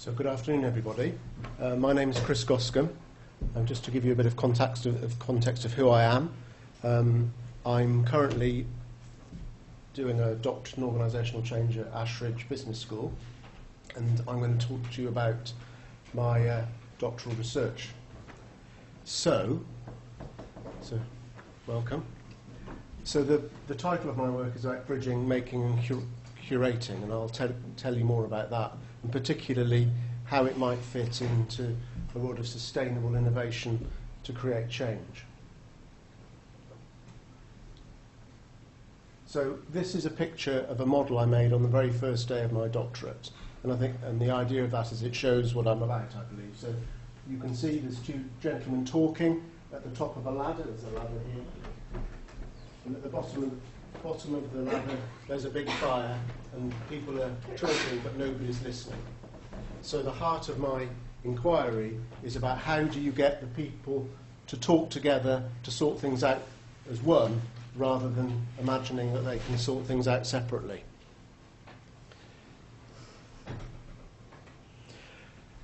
So good afternoon, everybody. My name is Chris Goscomb. Just to give you a bit of context of who I am, I'm currently doing a doctorate in organisational change at Ashridge Business School, and I'm going to talk to you about my doctoral research. So welcome. So the title of my work is about bridging, making and curating, and I'll tell you more about that, and particularly how it might fit into a world of sustainable innovation to create change. So this is a picture of a model I made on the very first day of my doctorate, and the idea of that is it shows what I'm about, I believe. So you can see there's two gentlemen talking at the top of a ladder. There's a ladder here, and at the bottom of the ladder there's a big fire, and people are talking but nobody's listening. So the heart of my inquiry is about how do you get the people to talk together to sort things out as one, rather than imagining that they can sort things out separately.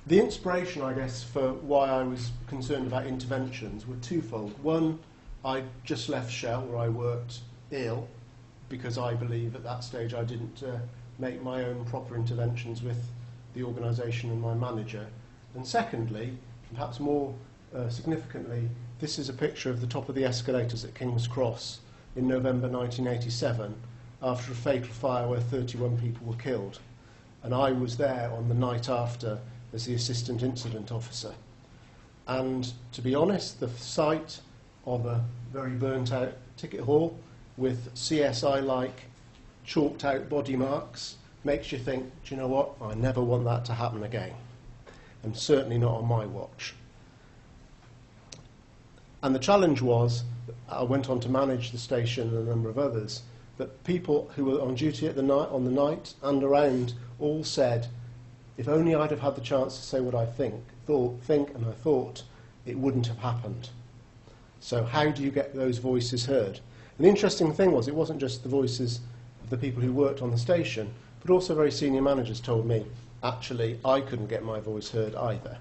The inspiration, I guess, for why I was concerned about interventions were twofold. One, I just left Shell, where I worked, ill, because I believe at that stage I didn't make my own proper interventions with the organisation and my manager. And secondly, perhaps more significantly, this is a picture of the top of the escalators at King's Cross in November 1987, after a fatal fire where 31 people were killed. And I was there on the night after as the assistant incident officer. And to be honest, the sight of a very burnt out ticket hall with CSI-like chalked out body marks makes you think, do you know what, I never want that to happen again. And certainly not on my watch. And the challenge was, I went on to manage the station and a number of others, that people who were on duty at on the night and around all said, if only I'd have had the chance to say what I think, and I thought, it wouldn't have happened. So how do you get those voices heard? And the interesting thing was, it wasn't just the voices of the people who worked on the station, but also very senior managers told me, actually, I couldn't get my voice heard either.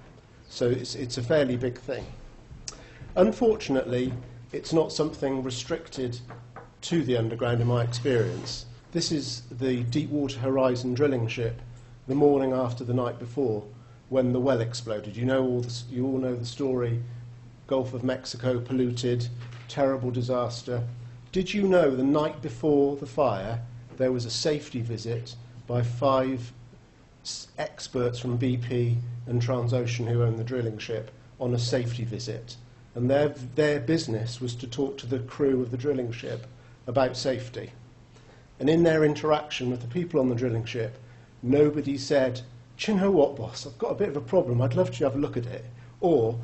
So it's a fairly big thing. Unfortunately, it's not something restricted to the underground in my experience. This is the Deepwater Horizon drilling ship the morning after the night before, when the well exploded. You all know the story, Gulf of Mexico polluted, terrible disaster. Did you know the night before the fire there was a safety visit by 5 experts from BP and Transocean who own the drilling ship on a safety visit? And their business was to talk to the crew of the drilling ship about safety. And in their interaction with the people on the drilling ship, nobody said, do you know what, boss, I've got a bit of a problem, I'd love to have a look at it. Or,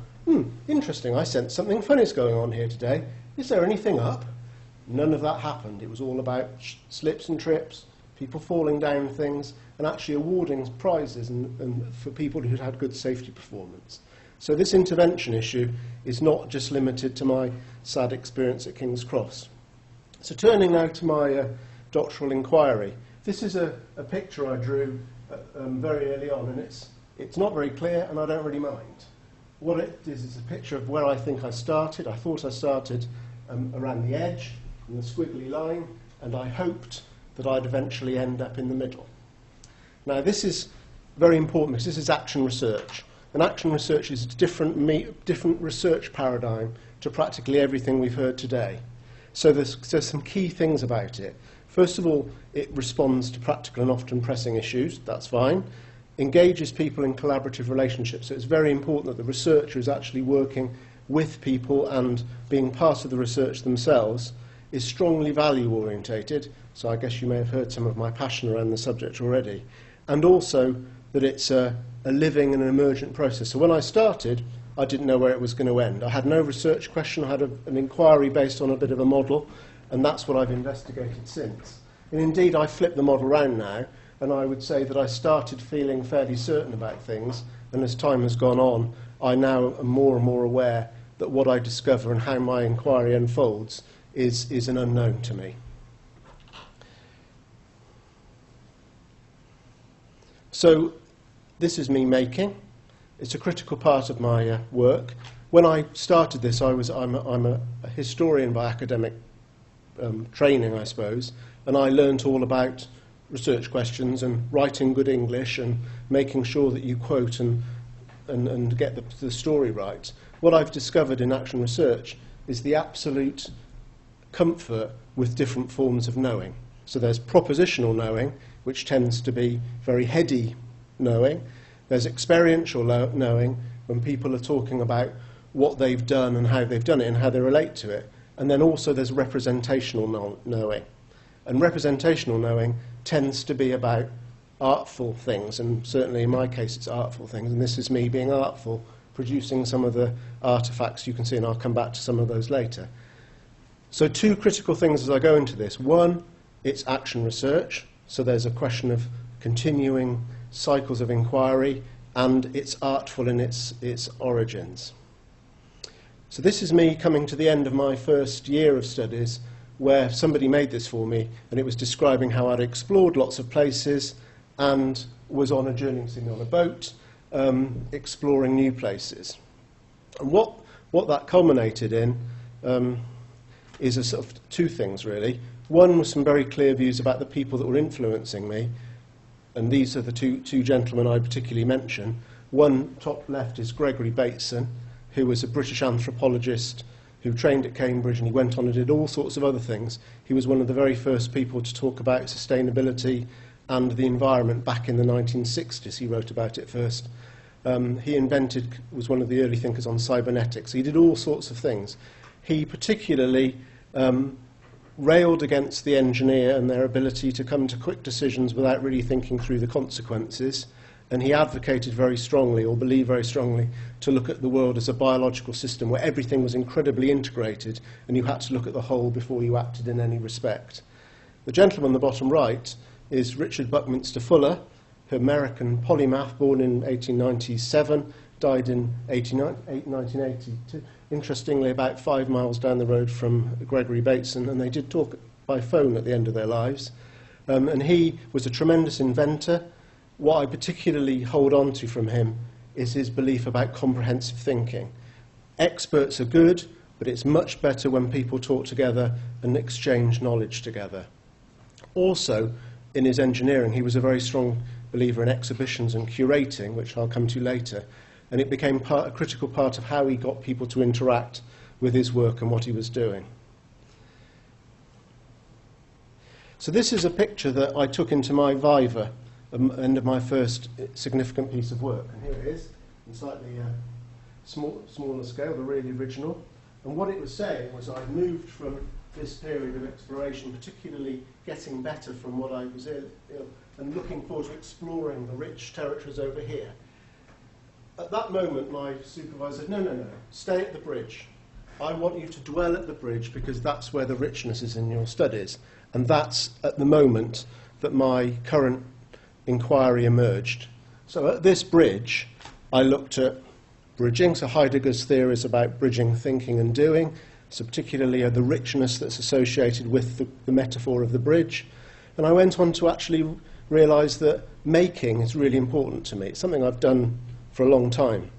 interesting, I sense something funny's going on here today. Is there anything up? None of that happened. It was all about slips and trips, people falling down things, and actually awarding prizes and for people who had good safety performance. So this intervention issue is not just limited to my sad experience at King's Cross. So turning now to my doctoral inquiry, this is a picture I drew very early on, and it's not very clear, and I don't really mind. What it is a picture of where I think I started. I thought I started around the edge, in the squiggly line, and I hoped that I'd eventually end up in the middle. Now this is very important because this is action research. And action research is a different research paradigm to practically everything we've heard today. So there's some key things about it. First of all, it responds to practical and often pressing issues. That's fine. Engages people in collaborative relationships. So it's very important that the researcher is actually working with people and being part of the research themselves. Is strongly value orientated. So I guess you may have heard some of my passion around the subject already. And also that it's a living and an emergent process. So when I started, I didn't know where it was going to end. I had no research question. I had an inquiry based on a bit of a model, and that's what I've investigated since. And indeed, I flipped the model around now, and I would say that I started feeling fairly certain about things, and as time has gone on, I now am more and more aware that what I discover and how my inquiry unfolds is an unknown to me. So This is me making. It's a critical part of my work. When I started this, I'm a historian by academic training, I suppose, and I learnt all about research questions and writing good English and making sure that you quote and get the story right. What I've discovered in action research is the absolute comfort with different forms of knowing. So there's propositional knowing, which tends to be very heady knowing. There's experiential knowing, when people are talking about what they've done and how they've done it and how they relate to it. And then also there's representational knowing. And representational knowing tends to be about artful things, and certainly in my case it's artful things, and this is me being artful, producing some of the artefacts you can see, and I'll come back to some of those later. So two critical things as I go into this. One, it's action research, so there's a question of continuing cycles of inquiry, and it's artful in its origins. So this is me coming to the end of my first year of studies, where somebody made this for me, and it was describing how I'd explored lots of places and was on a journey on a boat, exploring new places. And what that culminated in is a sort of two things, really. One was some very clear views about the people that were influencing me, and these are the two gentlemen I particularly mention. One, top left, is Gregory Bateson, who was a British anthropologist who trained at Cambridge, and he went on and did all sorts of other things. He was one of the very first people to talk about sustainability and the environment back in the 1960s. He wrote about it first. He was one of the early thinkers on cybernetics. He did all sorts of things. He particularly railed against the engineer and their ability to come to quick decisions without really thinking through the consequences. And he advocated very strongly, or believed very strongly, to look at the world as a biological system where everything was incredibly integrated and you had to look at the whole before you acted in any respect. The gentleman on the bottom right is Richard Buckminster Fuller, an American polymath born in 1897, died in 1980. Interestingly, about 5 miles down the road from Gregory Bateson, and they did talk by phone at the end of their lives. And he was a tremendous inventor. What I particularly hold on to from him is his belief about comprehensive thinking. Experts are good, but it's much better when people talk together and exchange knowledge together. Also, in his engineering, he was a very strong believer in exhibitions and curating, which I'll come to later, and it became a critical part of how he got people to interact with his work and what he was doing. So this is a picture that I took into my viva, end of my first significant piece of work. And here it is, in slightly smaller scale, the really original. And what it was saying was I moved from this period of exploration, particularly getting better from what I was ill, and looking forward to exploring the rich territories over here. At that moment, my supervisor said, no, stay at the bridge. I want you to dwell at the bridge because that's where the richness is in your studies. And that's at the moment that my current inquiry emerged. So at this bridge, I looked at bridging, so Heidegger's theories about bridging thinking and doing, so particularly the richness that's associated with the metaphor of the bridge. And I went on to actually realise that making is really important to me. It's something I've done for a long time.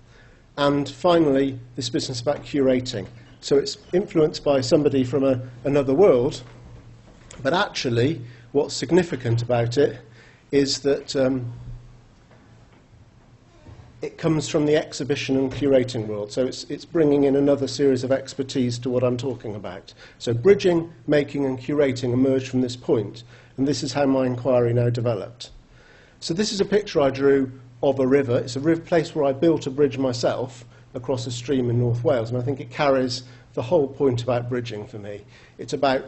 And finally, this business about curating. So it's influenced by somebody from another world, but actually what's significant about it is that it comes from the exhibition and curating world. So it's bringing in another series of expertise to what I'm talking about. So bridging, making and curating emerged from this point, and this is how my inquiry now developed. So this is a picture I drew of a river. It's a place where I built a bridge myself across a stream in North Wales, and I think it carries the whole point about bridging for me. It's about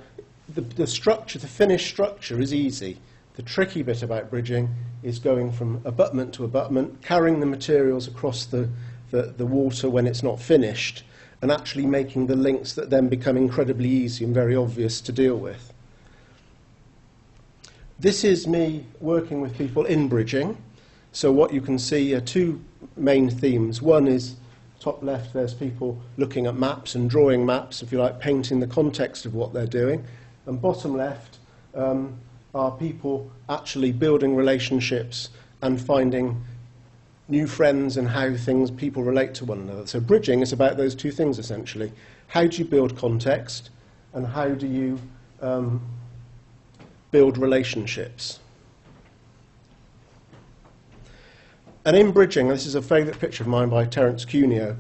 the structure, the finished structure is easy. The tricky bit about bridging is going from abutment to abutment, carrying the materials across the water when it's not finished, and actually making the links that then become incredibly easy and very obvious to deal with. This is me working with people in bridging. So what you can see are two main themes. One is, top left, there's people looking at maps and drawing maps, if you like, painting the context of what they're doing. And bottom left are people actually building relationships and finding new friends and how people relate to one another. So bridging is about those two things, essentially. How do you build context, and how do you build relationships? And in bridging, this is a favourite picture of mine by Terence Cuneo.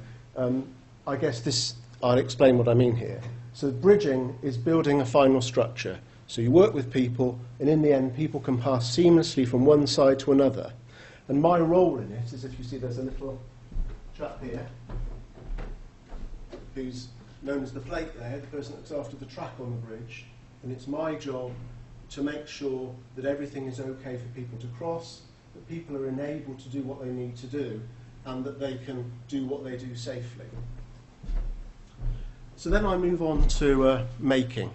I guess I'll explain what I mean here. So bridging is building a final structure. So you work with people, and in the end, people can pass seamlessly from one side to another. And my role in it is, if you see there's a little chap here, who's known as the plate layer, the person that looks after the track on the bridge, and it's my job to make sure that everything is okay for people to cross, that people are enabled to do what they need to do, and that they can do what they do safely. So then I move on to making.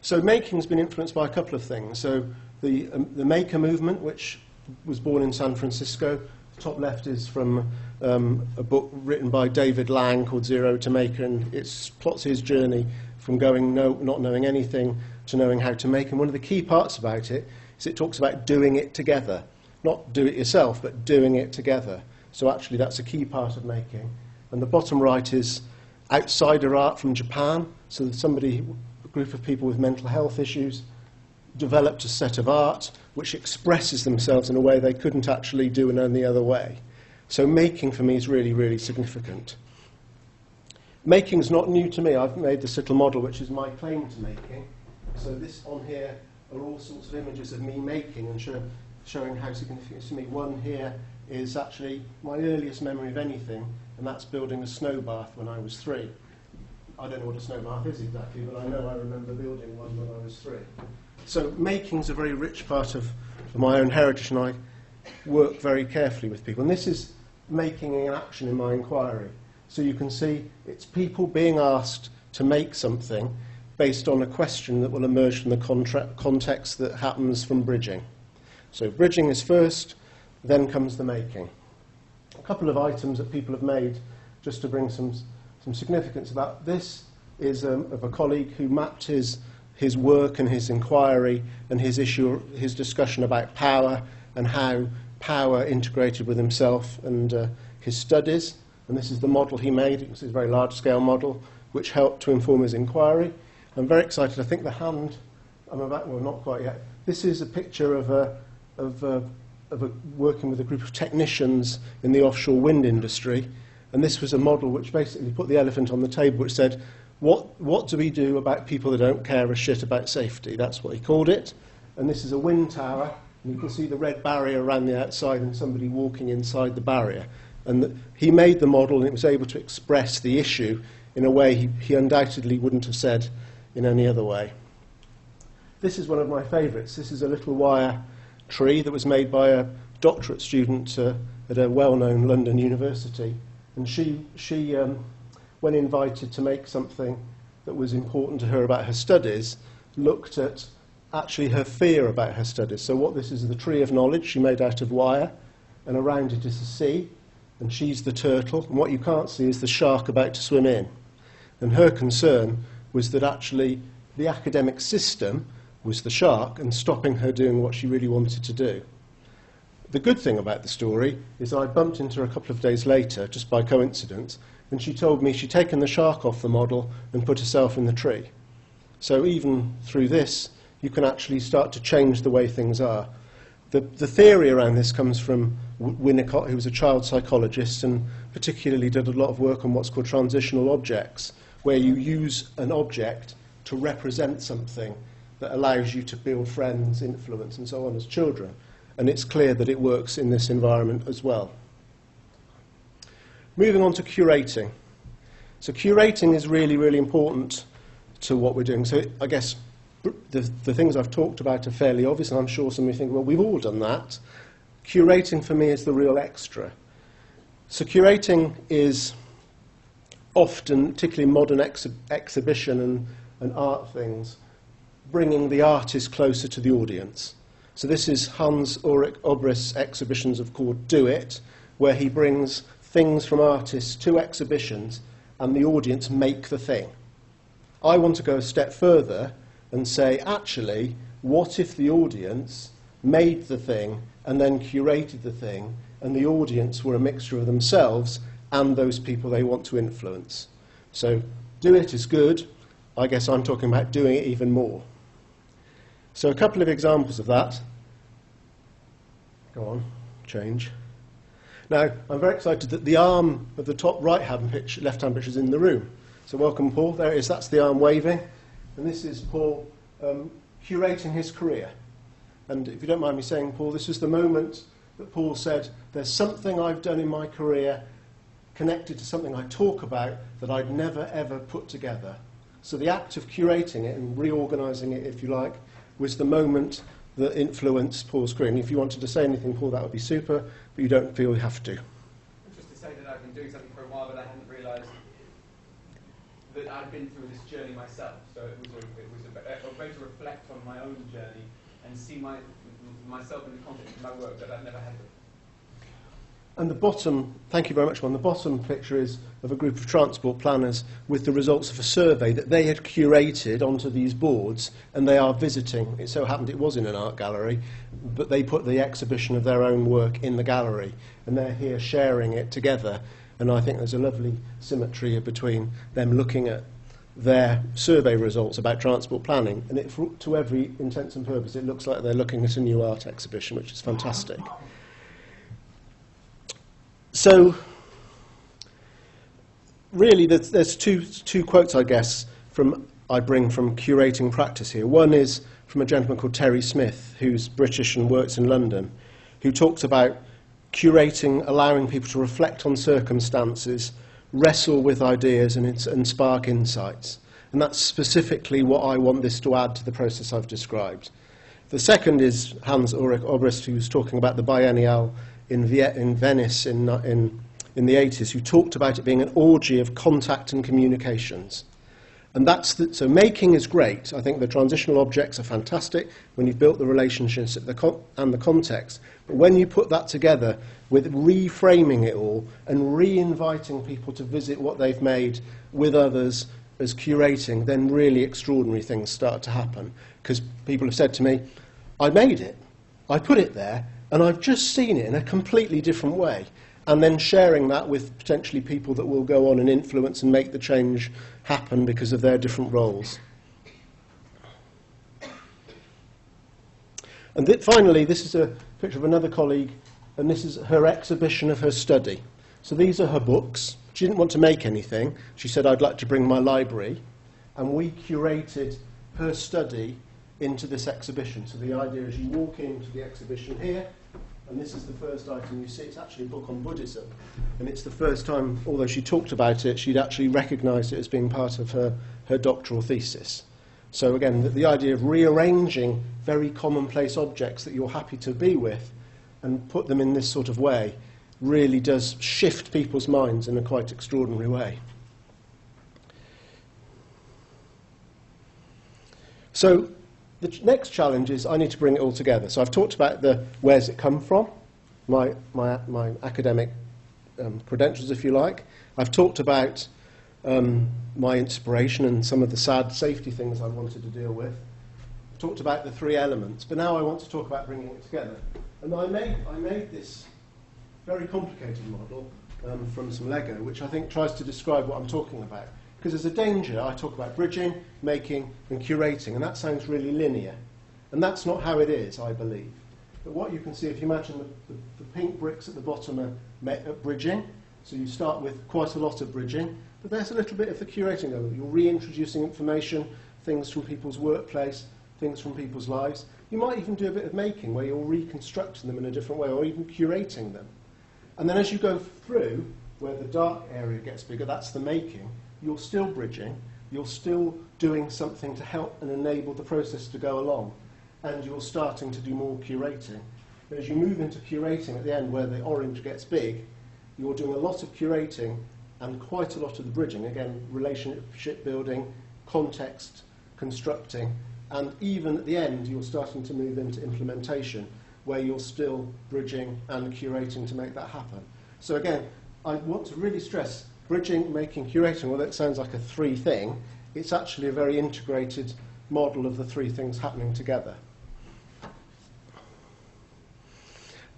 So making's been influenced by a couple of things. So the maker movement, which was born in San Francisco. The top left is from a book written by David Lang called Zero to Maker, and it plots his journey from not knowing anything to knowing how to make. And one of the key parts about it is it talks about doing it together. Not do it yourself, but doing it together. So actually that's a key part of making. And the bottom right is outsider art from Japan. So a group of people with mental health issues developed a set of art which expresses themselves in a way they couldn't actually do in any other way. So making for me is really, really significant. Making's not new to me. I've made this little model which is my claim to making. So this on here are all sorts of images of me making and showing how significant it is to me. One here is actually my earliest memory of anything, and that's building a snow bath when I was 3. I don't know what a snow bath is exactly, but I know I remember building one when I was 3. So making's a very rich part of my own heritage, and I work very carefully with people. And this is making in action in my inquiry. So you can see it's people being asked to make something based on a question that will emerge from the context that happens from bridging. So bridging is first, then comes the making. A couple of items that people have made just to bring some significance about this is of a colleague who mapped his work and his inquiry and his discussion about power and how power integrated with himself and his studies. And this is the model he made. It's a very large-scale model which helped to inform his inquiry. I'm very excited. I think the hand, well, not quite yet. This is a picture of working with a group of technicians in the offshore wind industry. And this was a model which basically put the elephant on the table, which said, what do we do about people that don't care a shit about safety? That's what he called it. And this is a wind tower, and you can see the red barrier around the outside and somebody walking inside the barrier. And he made the model, and it was able to express the issue in a way he undoubtedly wouldn't have said in any other way. This is one of my favourites. This is a little wire tree that was made by a doctorate student at a well-known London university. And she when invited to make something that was important to her about her studies, looked at actually her fear about her studies. So what this is the tree of knowledge she made out of wire, and around it is the sea, and she's the turtle, and what you can't see is the shark about to swim in. And her concern was that actually the academic system was the shark and stopping her doing what she really wanted to do. The good thing about the story is I bumped into her a couple of days later, just by coincidence, and she told me she'd taken the shark off the model and put herself in the tree. So even through this, you can actually start to change the way things are. The theory around this comes from Winnicott, who was a child psychologist and particularly did a lot of work on what's called transitional objects, where you use an object to represent something that allows you to build friends, influence, and so on as children. And it's clear that it works in this environment as well. Moving on to curating. So curating is really, really important to what we're doing. So I guess the things I've talked about are fairly obvious, and I'm sure some of you think, well, we've all done that. Curating for me is the real extra. So curating is often, particularly modern exhibition and art things, bringing the artist closer to the audience. So this is Hans-Ulrich Obrist's exhibitions of called Do It, where he brings things from artists to exhibitions and the audience make the thing. I want to go a step further and say, actually, what if the audience made the thing and then curated the thing and the audience were a mixture of themselves and those people they want to influence. So do it is good. I guess I'm talking about doing it even more. So a couple of examples of that. Go on, change. Now, I'm very excited that the arm of the top right-hand picture, left-hand picture is in the room. So welcome, Paul. There it is. That's the arm waving. And this is Paul curating his career. And if you don't mind me saying, Paul, this is the moment that Paul said, there's something I've done in my career connected to something I talk about that I'd never, ever put together. So the act of curating it and reorganising it, if you like, was the moment that influenced Paul's career. And if you wanted to say anything, Paul, that would be super, but you don't feel you have to. Just to say that I've been doing something for a while, but I hadn't realised that I'd been through this journey myself. So it was a way to reflect on my own journey and see myself in the context of my work that I'd never had before. And the bottom, thank you very much, Ron, the bottom picture is of a group of transport planners with the results of a survey that they had curated onto these boards, and they are visiting. It so happened it was in an art gallery, but they put the exhibition of their own work in the gallery, and they're here sharing it together. And I think there's a lovely symmetry between them looking at their survey results about transport planning, and it, to every intents and purpose, it looks like they're looking at a new art exhibition, which is fantastic. So, really, there's two quotes, I guess, I bring from curating practice here. One is from a gentleman called Terry Smith, who's British and works in London, who talks about curating, allowing people to reflect on circumstances, wrestle with ideas and spark insights. And that's specifically what I want this to add to the process I've described. The second is Hans-Ulrich Obrist, who's talking about the biennial in Venice in the 80s, who talked about it being an orgy of contact and communications. And so making is great. I think the transitional objects are fantastic when you've built the relationships and the context. But when you put that together with reframing it all and re-inviting people to visit what they've made with others as curating, then really extraordinary things start to happen. Because people have said to me, I made it, I put it there, and I've just seen it in a completely different way. And then sharing that with potentially people that will go on and influence and make the change happen because of their different roles. And finally, this is a picture of another colleague, and this is her exhibition of her study. So these are her books. She didn't want to make anything. She said, I'd like to bring my library. And we curated her study into this exhibition. So the idea is you walk into the exhibition here, and this is the first item you see. It's actually a book on Buddhism. And it's the first time, although she talked about it, she'd actually recognised it as being part of her doctoral thesis. So again, the idea of rearranging very commonplace objects that you're happy to be with and put them in this sort of way really does shift people's minds in a quite extraordinary way. So the next challenge is I need to bring it all together. So I've talked about where's it come from, my academic credentials, if you like. I've talked about my inspiration and some of the sad safety things I wanted to deal with. I've talked about the three elements, but now I want to talk about bringing it together. And I made this very complicated model from some Lego, which I think tries to describe what I'm talking about. Because there's a danger, I talk about bridging, making, and curating, and that sounds really linear. And that's not how it is, I believe. But what you can see, if you imagine the pink bricks at the bottom are bridging, so you start with quite a lot of bridging, but there's a little bit of the curating of it. You're reintroducing information, things from people's workplace, things from people's lives. You might even do a bit of making, where you're reconstructing them in a different way, or even curating them. And then as you go through, where the dark area gets bigger, that's the making, you're still bridging, you're still doing something to help and enable the process to go along, and you're starting to do more curating. But as you move into curating at the end, where the orange gets big, you're doing a lot of curating and quite a lot of the bridging. Again, relationship building, context constructing, and even at the end, you're starting to move into implementation, where you're still bridging and curating to make that happen. So again, I want to really stress bridging, making, curating, although it sounds like a three thing, it's actually a very integrated model of the three things happening together.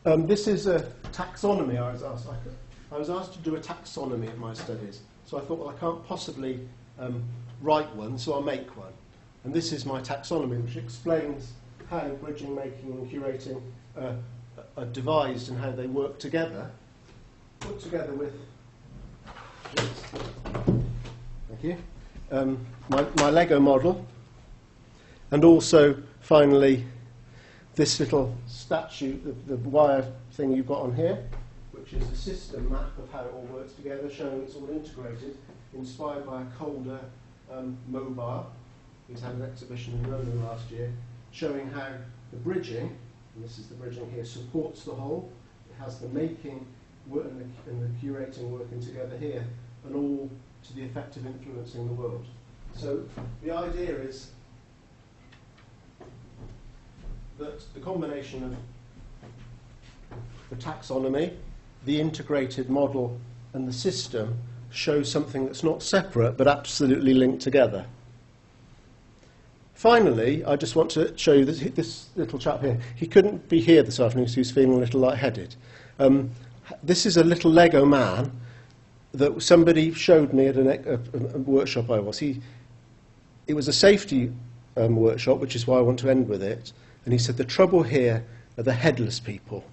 This is a taxonomy I was asked. I was asked to do a taxonomy at my studies. So I thought, well, I can't possibly write one, so I'll make one. And this is my taxonomy, which explains how bridging, making and curating are devised and how they work together. Put together with... Thank you. My Lego model. And also, finally, this little statue, the wire thing you've got on here, which is a system map of how it all works together, showing it's all integrated, inspired by a Calder mobile. He's had an exhibition in London last year, showing how the bridging, and this is the bridging here, supports the whole. It has the making work and the curating working together here, and all to the effect of influencing the world. So the idea is that the combination of the taxonomy, the integrated model, and the system shows something that's not separate but absolutely linked together. Finally, I just want to show you this little chap here. He couldn't be here this afternoon because he was feeling a little lightheaded. This is a little Lego man that somebody showed me at a workshop I was. It was a safety workshop, which is why I want to end with it. And he said, the trouble here are the headless people.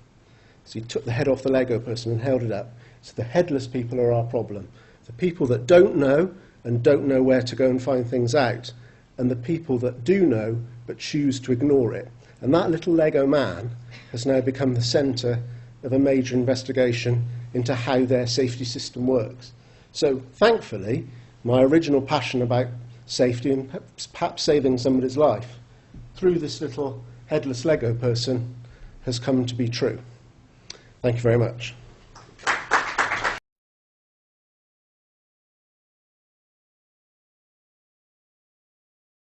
So he took the head off the Lego person and held it up. So the headless people are our problem. The people that don't know and don't know where to go and find things out, and the people that do know but choose to ignore it. And that little Lego man has now become the centre of a major investigation into how their safety system works. So thankfully, my original passion about safety and perhaps saving somebody's life through this little headless Lego person has come to be true. Thank you very much.